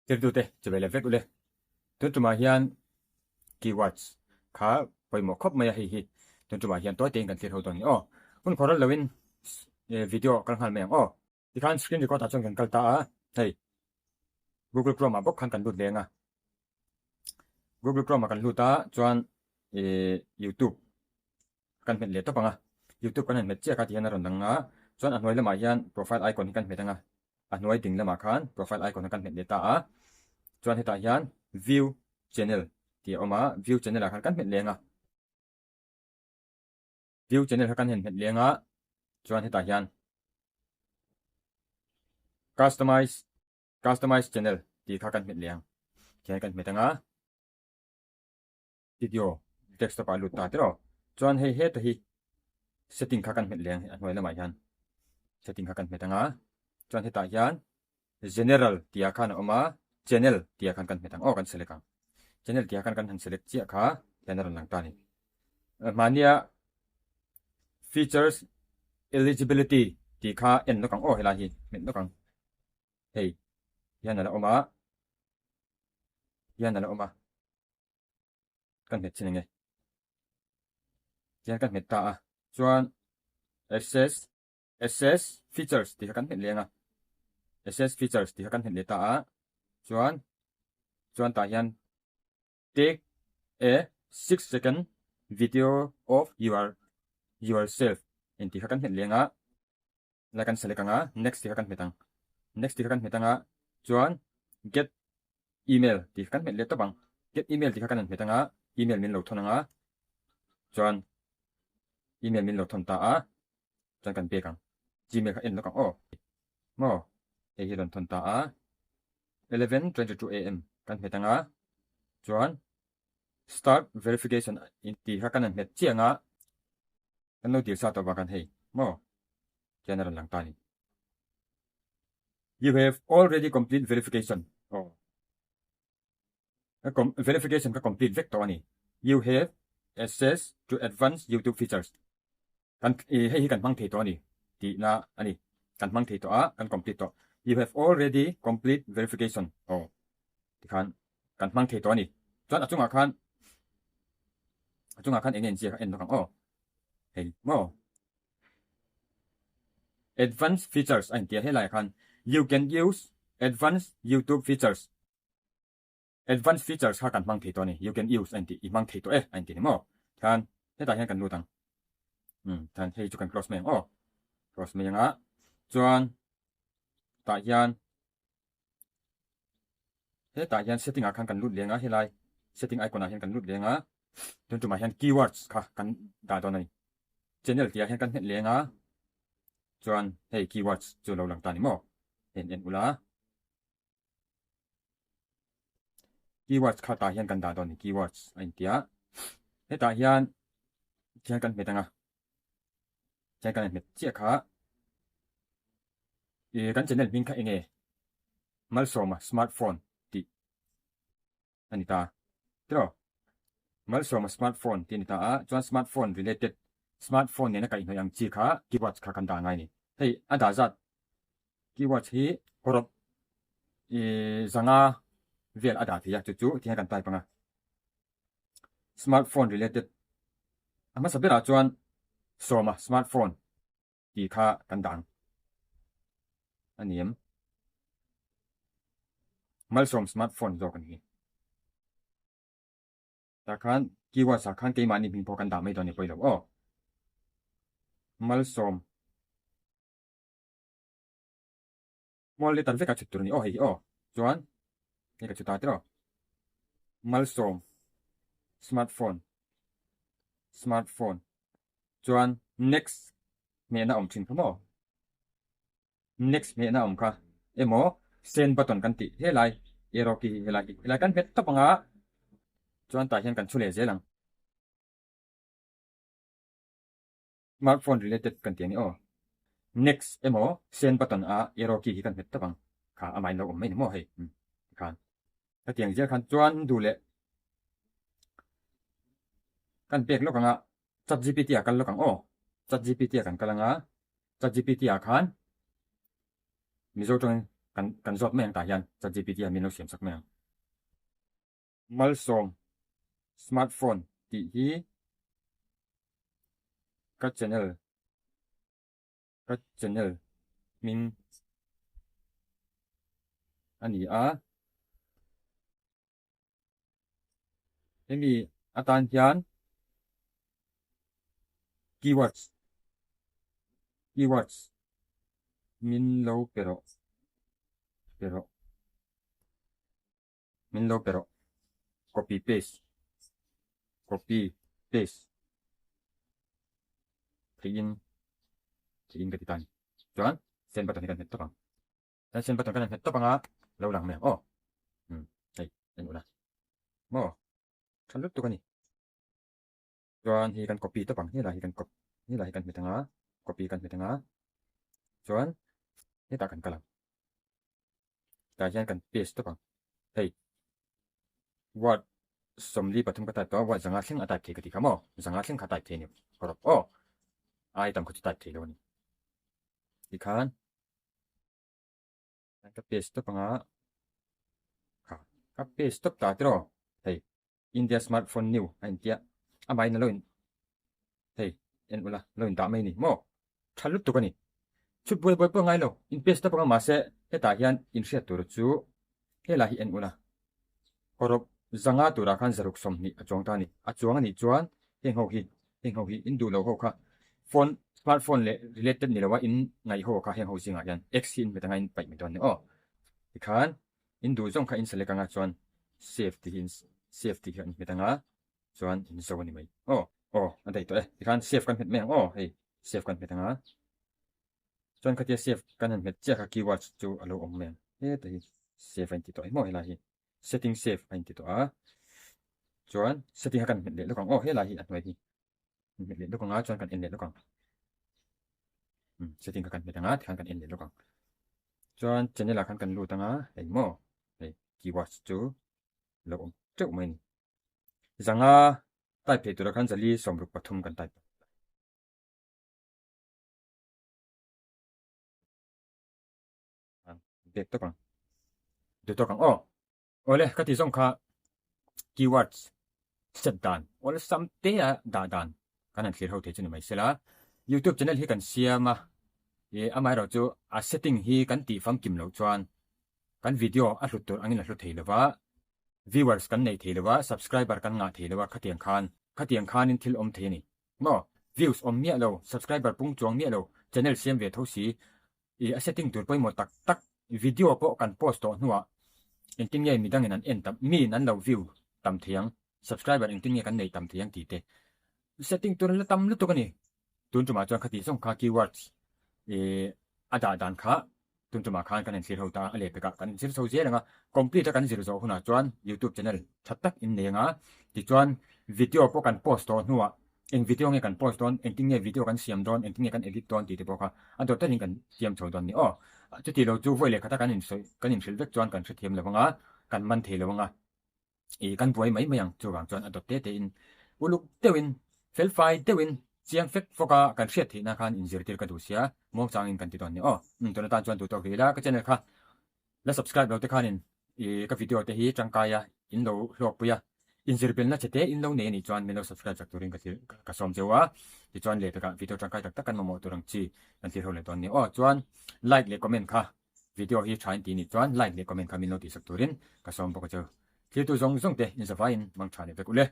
Tiếp tục đây, chỉ về là viết ule. Tuần truma hian keywords khá phải một khóc mày hi. Tuần truma hian tối tiền cần thiết hậu tuần oh. Kun khoral lawin video kan hal meng oh. Di kan screen record achon kan kalta hey. Google Chrome bok kan lut lenga. Google Chrome kan luta chuan YouTube kan met le to panga. YouTube kan met chia ka tian ron danga. Chuan anoi lama hian profile icon kan metanga. Anoi ding lama khan profile icon kan met le ta chuan heta hian view channel ti oma view channel a kan met lenga view channel kan met lenga chuan heta hian customize channel ti kha kan met leng kian kan metanga video text pa lut ta tro chuan hei he to hi setting kha kan met leng anoi lama hian setting kha kan metanga chuan heta hian general ti a khan oma channel ti a kan metang kan select ang channel ti a kan select chi kha channel lang ta ni mania features eligibility ti kha en no kang hela hi met no kang hey yan na oma kan met chin nge yan kan met ta chuan access features ti kan met lenga access features ti kan met le ta chuan ta hian take a 6-second video of yourself in ti kan met lenga la kan select anga next ti kan metang next ti kan metanga chuan get email ti kan met le to bang get email ti kan metanga email min lo thonanga chuan email min lo thon ta chuan kan pe kang gmail ka en lo kang mo e hi ron thon ta 11:22 am kan metanga chuan start verification in ti kan met chianga kan no dir sa to ba kan hei mo general lang tani you have already complete verification verification ka complete vek to ani you have access to advanced YouTube features kan hei kan mang thei to ani ti na ani kan mang thei to kan complete to you have already complete verification ti kan mang thei to ani chuan achunga khan engin chi en no kang hey mo advanced features and ti helai khan you can use advanced YouTube features advanced features ha kan mang thei to ni you can use and ti mang thei to and ti mo than heta hian kan lutang than hei chu kan close meng close meng chuan ta hian setting a khan kan lut lenga helai setting icon a hian kan lut lenga tun tu ma hian keywords kha kan da don ani channel ti a hian kan het lenga chuan hei keywords chu lo lang ta ni mo en ula keywords kha ta hian kan da don ni keywords ain tia heta hian kan metanga kan met chia kha kan channel min kha enge malsawma smartphone ti anita tro malsawma smartphone ti anita chuan smartphone related smartphone ne na kai noyang chi kha keywords kha kan da ngai ni hei ada zat keywords hi horop zanga vel ada thia chu ti kan tai panga smartphone related ama sabera chuan sawma smartphone ti kha kan dang aniam malsawm smartphone zo kan hi ta khan keyword sa khan ke mani bin pho kan da mai to ni poilo malsawm mol le tar ve ka chutur ni hei chuan ni ka chuta tro malsawm smartphone chuan next me na thin khamo next me na kha emo send button kan ti helai arrow ki helai kan met to panga chuan ta hian kan chule zelang smartphone related kan ti ani next emo send button arrow ki kan met to pang kha amai lo mai ni mo hei khan ta tiang je khan chuan du le kan pek lo kanga chat gpt a kan lo kang chat gpt a kan kalanga chat gpt a khan mizo tong กันจดแมงตายันจะ GPT มีเราเสียมสักแมงมัลส่งสมาร์ทโฟนที่ฮีก็channelมินอันนี้มีatan hian keywords min lo pero copy paste theih katitan chuan send button kan het to pang dan send button kan het to panga lo lang me hei en ula mo thalut tu kani chuan hi kan copy to pang hi la hi kan metanga copy kan metanga chuan hi ta kan kalam ta hian kan paste to pang hei word somli pathum ka type to word zanga thing a type the ka ti khamo zanga thing kha type the ni korop ai tam ko type the lo ni ti khan ka paste to panga ka paste to ta tro hei India smartphone new India amai na loin hei en ula loin da mai ni mo thalut tu kani chut boi boi pa ngai lo in paste to panga ma se he ta hian in share tur chu he la hi en ula korop zanga tura khan zaruk som ni achong ta ni achong ani chuan heng ho hi in du lo ho kha phone smartphone le related ni lawa in ngai ho kha heng ho singa hian x in metanga in pai mi don ni ti khan in du zong kha in select anga chuan safety hian metanga chuan in zo ni mai adai to ti khan save kan met meng hei save kan metanga chuan khatia save kan han met che kha keywords chu alo om meng he ta hi save an ti to mo hela hi setting save an ti to chuan setting kan met le lokang hela hi atwai hi met le lokang chuan kan en le lokang setting kan metanga kan en le lokang chuan channel kan lu tanga hei mo hei keywords chu lo om cheu mai ni zanga type the tur kan jali somruk pathum kan type det to kang ole ka ti zong kha keywords set dan awlsam te da dan kan an clear ho the chuni mai sela youtube channel hi kan siama amai ro chu a setting hi kan ti fam kim lo chuan kan video a hlut tur angin a hlut theilawa viewers kan nei theilawa subscriber kan nga theilawa khatiang khan in thil om the ni mo views om mia lo subscriber pung chuang mia lo channel siam ve thosi a setting tur poi mo tak video po kan post to nuwa engtin nge mi dangin an en tam mi nan lo view tam thiang subscriber engtin nge kan nei tam thiang ti te setting tur la tam lu to kani tun tuma chuan khati song kha keywords ada dan kha tun tuma khan kan en thil ho ta ale pe ka kan sir so je langa complete kan zir zo huna chuan youtube channel thattak in lenga ti chuan video po kan post to nuwa eng video nge kan post don engtin nge video kan siam don engtin nge kan edit don ti te po kha adot ta ning kan siam chho don ni chu ti lo chu voi le khata kan in thil vek chuan kan thiam lawanga kan man thei lawanga kan buai mai mayang chu wang chuan adot te in uluk tewin felfai tewin chiang fek foka kan hriat thi na khan in zir tir ka du sia mong changin kan ti don ni to na ta chuan tu to ila ka channel kha la subscribe lo te khan in ka video te hi ṭangkai in lo hlok puya in zir bel na chete in lo ne ni chuan me lo subscribe chak turin ka som jewa ti chuan le ka video ṭangkai tak kan mo turang chi kan ti ho le ton ni chuan like le comment kha video hi thain ti ni chuan like le comment kha min lo ti sak turin ka som bo ka chu ti tu zong te in zawain mang thane be kule